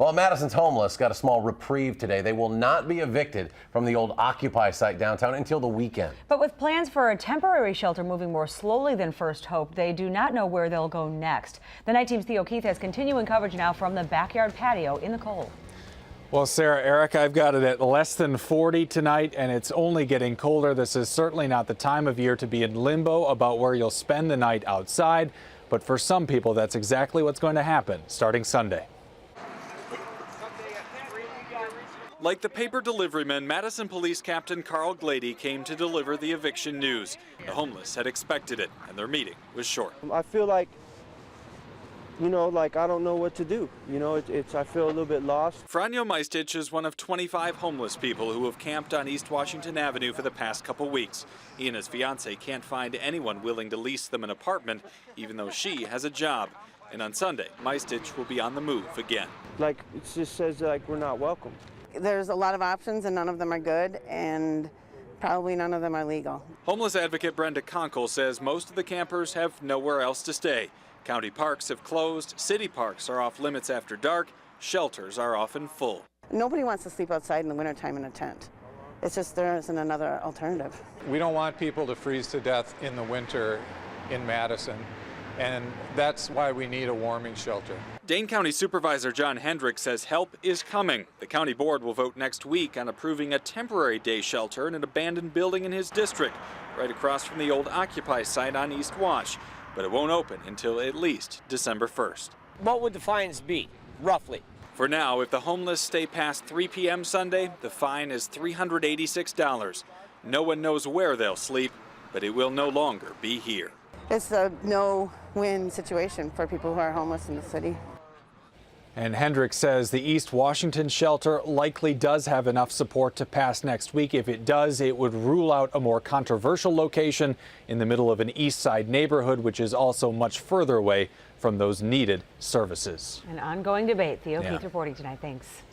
Well, Madison's homeless got a small reprieve today. They will not be evicted from the old Occupy site downtown until the weekend. But with plans for a temporary shelter moving more slowly than first hoped, they do not know where they'll go next. The night team's Theo Keith has continuing coverage now from the backyard patio in the cold. Well, Sarah, Eric, I've got it at less than 40 tonight, and it's only getting colder. This is certainly not the time of year to be in limbo about where you'll spend the night outside. But for some people, that's exactly what's going to happen starting Sunday. Like the paper deliveryman, Madison Police Captain Carl Glady came to deliver the eviction news. The homeless had expected it, and their meeting was short. I feel like, I don't know what to do. I feel a little bit lost. Franjo Maistich is one of 25 homeless people who have camped on East Washington Avenue for the past couple weeks. He and his fiancée can't find anyone willing to lease them an apartment, even though she has a job. And on Sunday, Maistich will be on the move again. It just says we're not welcome. There's a lot of options and none of them are good, and probably none of them are legal. Homeless advocate BRENDA KONKEL says most of the campers have nowhere else to stay. County parks have closed, city parks are off limits after dark, shelters are often full. Nobody wants to sleep outside in the wintertime in a tent. It's just there isn't another alternative. We don't want people to freeze to death in the winter in Madison, and that's why we need a warming shelter. Dane County Supervisor John HENDRICK says help is coming. The county board will vote next week on approving a temporary day shelter in an abandoned building in his district, right across from the old Occupy site on East Wash. But it won't open until at least December 1st. What would the fines be, roughly? For now, if the homeless stay past 3 p.m. Sunday, the fine is $386. No one knows where they'll sleep, but it will no longer be here. It's a no-win situation for people who are homeless in the city. And Hendrick says the East Washington shelter likely does have enough support to pass next week. If it does, it would rule out a more controversial location in the middle of an East Side neighborhood, which is also much further away from those needed services. An ongoing debate. Theo Keith reporting tonight. Thanks.